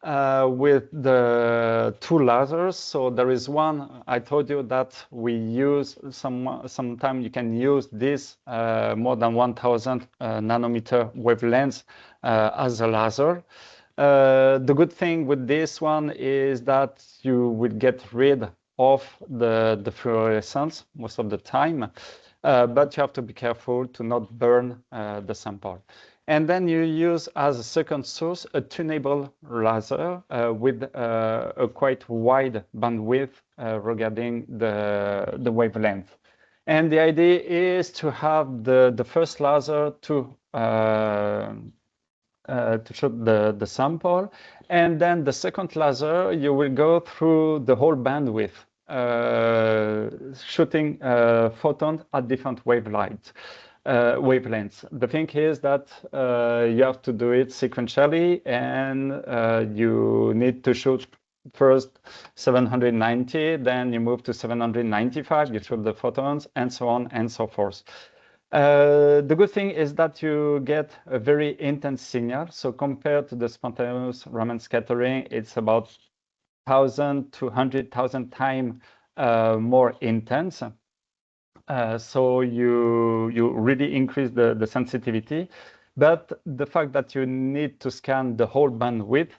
With the two lasers. So there is one, I told you that we use sometime you can use this more than 1000 nanometer wavelengths as a laser. The good thing with this one is that you will get rid of the fluorescence most of the time, but you have to be careful to not burn the sample. And then you use as a second source a tunable laser with a quite wide bandwidth regarding the wavelength. And the idea is to have the first laser to shoot the sample, and then the second laser you will go through the whole bandwidth, shooting photons at different wavelengths. The thing is that you have to do it sequentially, and you need to shoot first 790, then you move to 795, you shoot the photons, and so on and so forth. The good thing is that you get a very intense signal. So compared to the spontaneous Raman scattering, it's about 1,000 to 100,000 times more intense. So you really increase the sensitivity, but the fact that you need to scan the whole bandwidth,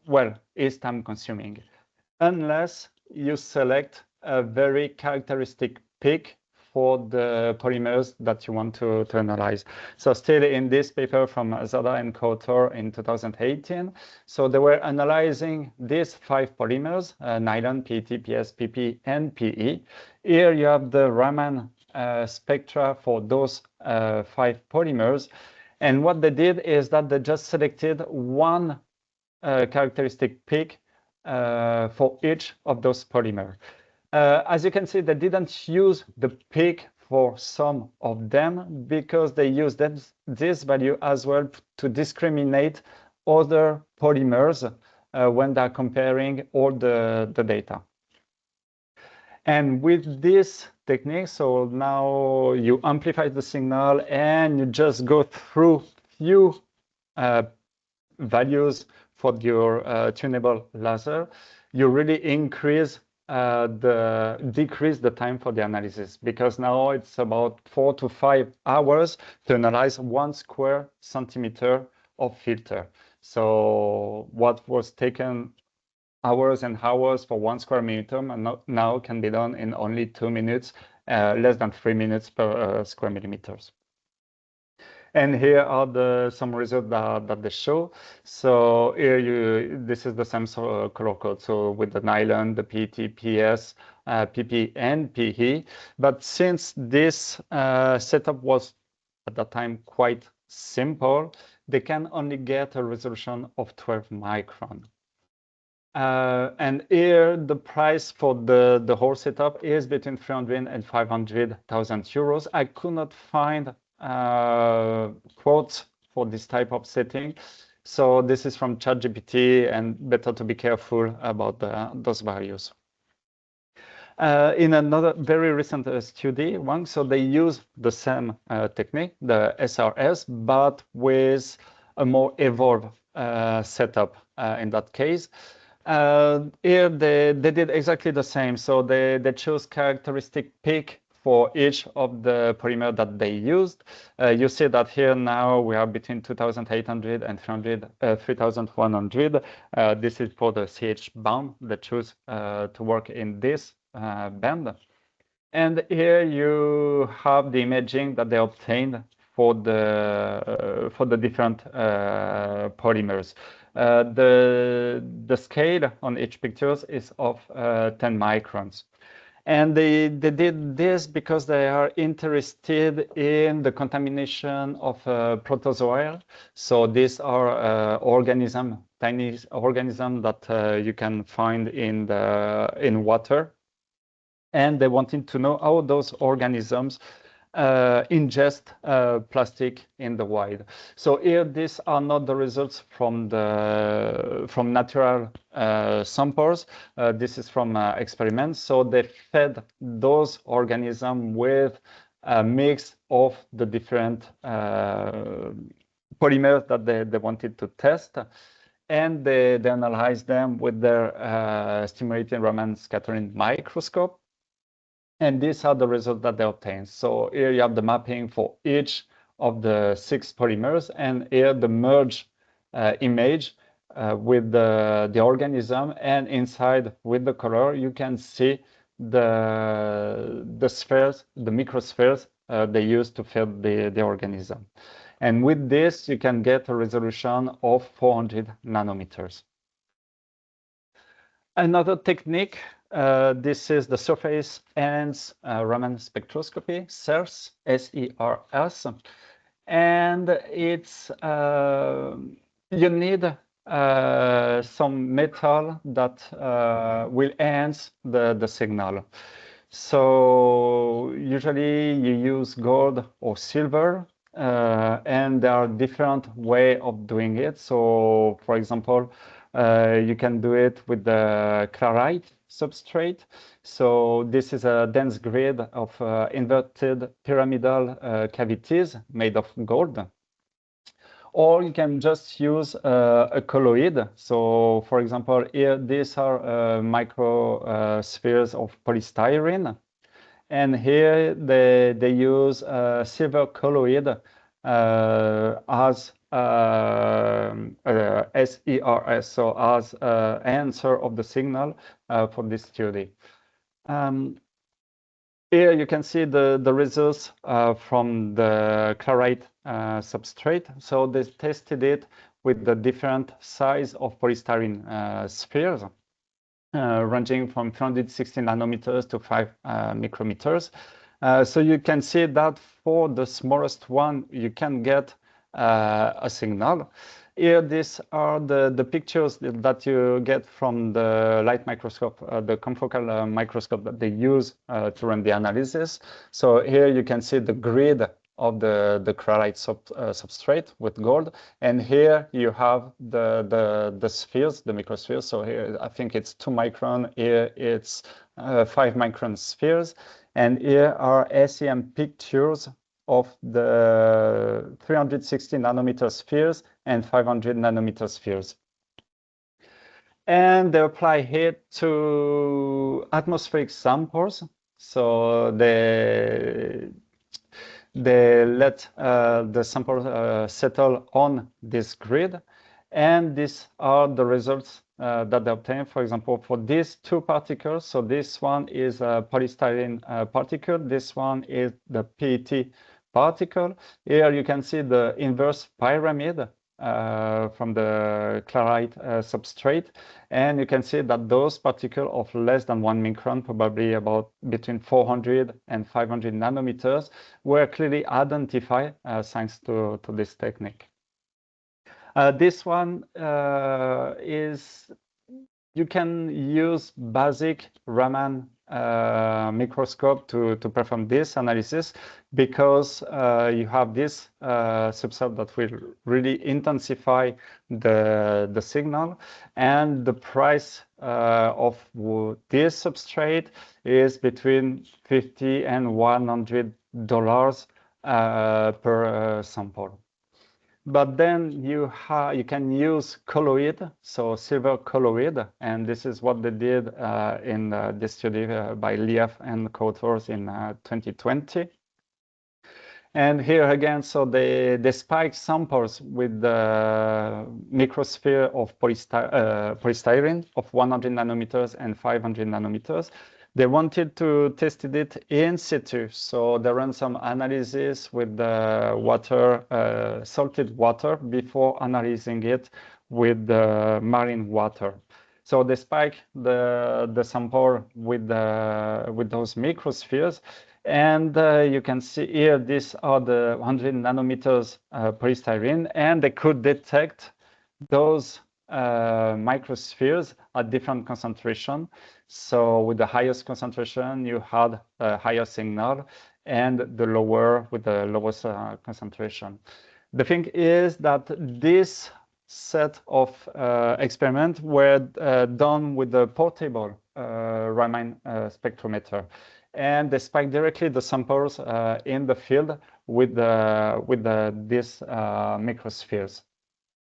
well, is time consuming, unless you select a very characteristic peak for the polymers that you want to analyze. So still in this paper from Zada and co-author in 2018, so they were analyzing these 5 polymers, nylon, PET, PS, PP, and PE. Here you have the Raman spectra for those 5 polymers. And what they did is that they just selected one characteristic peak for each of those polymers. As you can see, they didn't use the peak for some of them because they used this value as well to discriminate other polymers when they're comparing all the data. And with this technique, so now you amplify the signal and you just go through few values for your tunable laser, you really decrease the time for the analysis, because now it's about 4 to 5 hours to analyze 1 square centimeter of filter. So what was taken hours and hours for 1 square meter now can be done in only 2 minutes, less than 3 minutes per square millimeters. And here are some results that they show. So here this is the same color code. So with the nylon, the PET, PS, PP, and PE. But since this setup was at that time quite simple, they can only get a resolution of 12 micron. And here the price for the whole setup is between 300 and 500,000 euros. I could not find quotes for this type of setting. So this is from ChatGPT, and better to be careful about those values. In another very recent study, so they use the same technique, the SRS, but with a more evolved setup in that case. Here they did exactly the same. So they chose characteristic peak for each of the polymer that they used. You see that here now we are between 2,800 and 3,100. This is for the CH bond that choose to work in this band. And here you have the imaging that they obtained for the different polymers. The scale on each pictures is of 10 microns. And they did this because they are interested in the contamination of protozoa. So these are tiny organisms that you can find in water. And they wanted to know how those organisms ingest plastic in the wild. So here, these are not the results from natural samples. This is from experiments. So they fed those organisms with a mix of the different polymers that they wanted to test. And they analyzed them with their stimulating Raman scattering microscope. And these are the results that they obtained. So here you have the mapping for each of the 6 polymers, and here the merge image with the organism, and inside with the color you can see the spheres, the microspheres they use to feed the organism. And with this you can get a resolution of 400 nanometers. Another technique, this is the surface enhanced Raman spectroscopy, SERS, S-E-R-S, and it's you need some metal that will enhance the signal. So usually you use gold or silver, and there are different ways of doing it. So for example, you can do it with the chloride substrate. So this is a dense grid of inverted pyramidal cavities made of gold. Or you can just use a colloid. So for example, here, these are microspheres of polystyrene. And here they use silver colloid as SERS, so as answer of the signal for this study. Here you can see the results from the chloride substrate. So they tested it with the different size of polystyrene spheres, ranging from 360 nanometers to 5 micrometers. So you can see that for the smallest one, you can get a signal. Here, these are the pictures that you get from the light microscope, the confocal microscope that they use to run the analysis. So here you can see the grid of the chloride substrate with gold. And here you have the spheres, the microspheres. So here, I think it's 2 micron. Here it's 5 micron spheres. And here are SEM pictures of the 360 nanometer spheres and 500 nanometer spheres. And they apply here to atmospheric samples. So they let the sample settle on this grid. And these are the results that they obtain. For example, for these 2 particles, so this one is a polystyrene particle, this one is the PET particle. Here you can see the inverse pyramid from the chloride substrate, and you can see that those particles of less than 1 micron, probably about between 400 and 500 nanometers, were clearly identified thanks to this technique. This one is, you can use basic Raman microscope to perform this analysis, because you have this subset that will really intensify the signal, and the price of this substrate is between $50 and $100 per sample. But then you can use colloid, so silver colloid, and this is what they did in this study by Lief and co-authors in 2020. And here again, so they spike samples with the microsphere of polystyrene of 100 nanometers and 500 nanometers. They wanted to test it in situ, so they ran some analysis with the water, salted water, before analyzing it with the marine water. So they spike the sample with those microspheres, and you can see here, these are the 100 nanometers polystyrene, and they could detect those microspheres at different concentration. So with the highest concentration, you had a higher signal, and the lower with the lowest concentration. The thing is that this set of experiments were done with the portable Raman spectrometer, and they spike directly the samples in the field with these microspheres.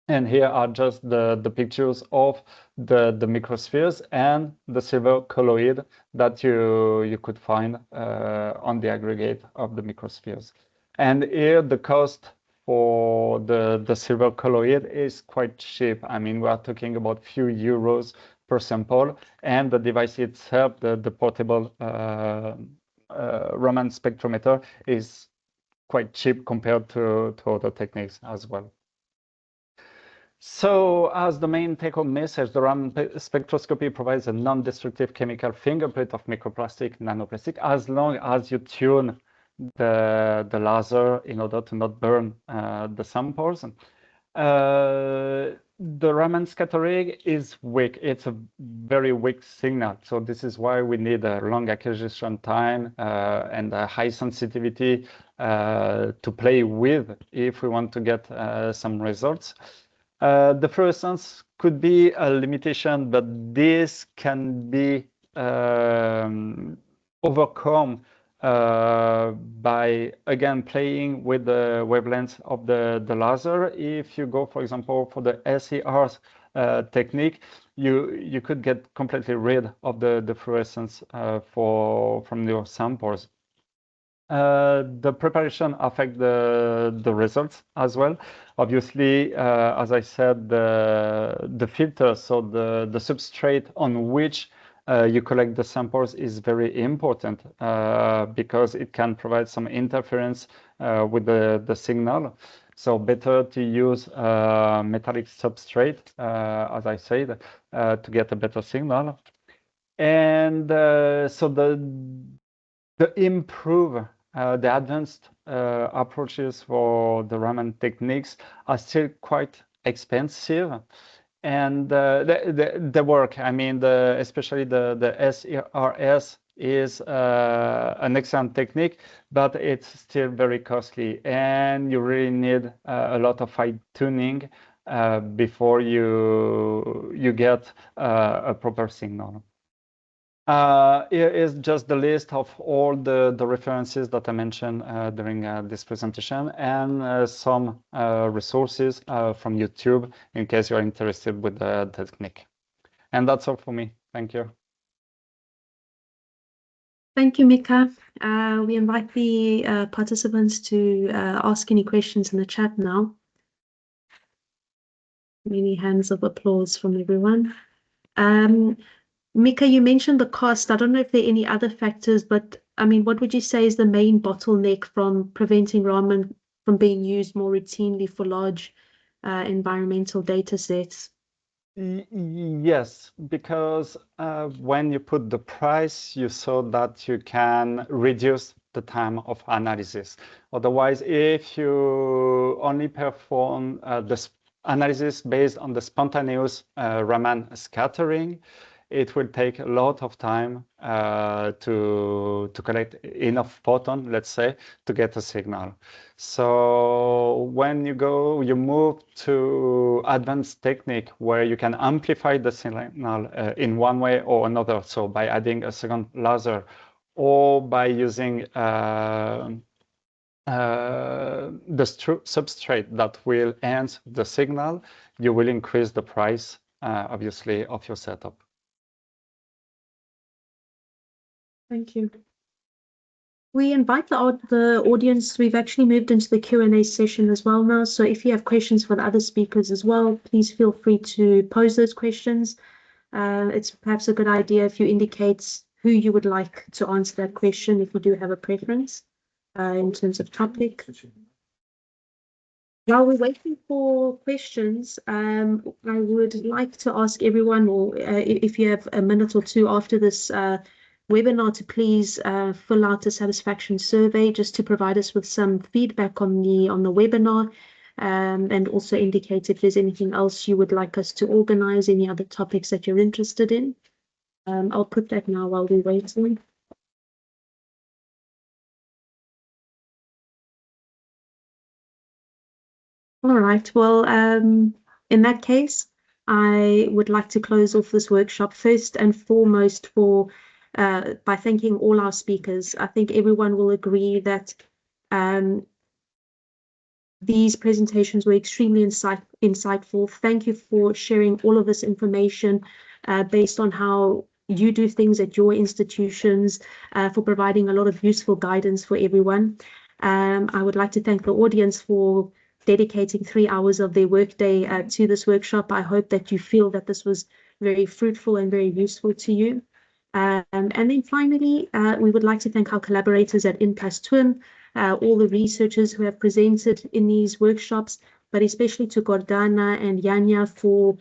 And here are just the pictures of the microspheres and the silver colloid that you could find on the aggregate of the microspheres. And here the cost for the silver colloid is quite cheap. I mean, we are talking about few euros per sample, and the device itself, the portable Raman spectrometer, is quite cheap compared to other techniques as well. So, as the main take-home message, the Raman spectroscopy provides a non-destructive chemical fingerprint of microplastic, nanoplastic, as long as you tune the laser in order to not burn the samples. The Raman scattering is weak. It's a very weak signal. So this is why we need a long acquisition time and a high sensitivity to play with if we want to get some results. The fluorescence could be a limitation, but this can be overcome by, again, playing with the wavelengths of the laser. If you go, for example, for the SER technique, you could get completely rid of the fluorescence from your samples. The preparation affects the results as well. Obviously, as I said, the filter, so the substrate on which you collect the samples is very important because it can provide some interference with the signal. So better to use metallic substrate, as I said, to get a better signal. And so the advanced approaches for the Raman techniques are still quite expensive, and the work, I mean, especially the SERS is an excellent technique, but it's still very costly, and you really need a lot of fine tuning before you get a proper signal. Here is just the list of all the references that I mentioned during this presentation, and some resources from YouTube in case you're interested with the technique. And that's all for me. Thank you. Thank you, Mika. We invite the participants to ask any questions in the chat now. Many hands of applause from everyone. Mika, you mentioned the cost. I don't know if there are any other factors, but I mean, what would you say is the main bottleneck from preventing Raman from being used more routinely for large environmental data sets? Yes, because when you put the price, you saw that you can reduce the time of analysis. Otherwise, if you only perform the analysis based on the spontaneous Raman scattering, it will take a lot of time to collect enough photon, let's say, to get a signal. So when you move to advanced technique where you can amplify the signal in one way or another, so by adding a second laser or by using the substrate that will enhance the signal, you will increase the price, obviously, of your setup. Thank you. We invite the audience. We've actually moved into the Q&A session as well now. So if you have questions for the other speakers as well, please feel free to pose those questions. It's perhaps a good idea if you indicate who you would like to answer that question, if you do have a preference in terms of topic. While we're waiting for questions, I would like to ask everyone, or if you have a minute or two after this webinar, to please fill out a satisfaction survey just to provide us with some feedback on the webinar, and also indicate if there's anything else you would like us to organize, any other topics that you're interested in. I'll put that now while we're waiting. All right, well, in that case, I would like to close off this workshop first and foremost by thanking all our speakers. I think everyone will agree that these presentations were extremely insightful. Thank you for sharing all of this information based on how you do things at your institutions, for providing a lot of useful guidance for everyone. I would like to thank the audience for dedicating 3 hours of their workday to this workshop. I hope that you feel that this was very fruitful and very useful to you. And then finally, we would like to thank our collaborators at InPlasTwin, all the researchers who have presented in these workshops, but especially to Gordana and Yanya for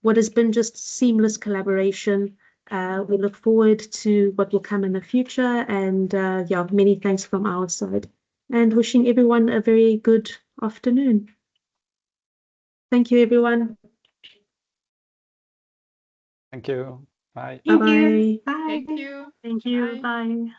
what has been just seamless collaboration. We look forward to what will come in the future, and yeah, many thanks from our side, and wishing everyone a very good afternoon. Thank you, everyone. Thank you. Bye. Bye-bye. Thank you. Thank you. Bye. Bye.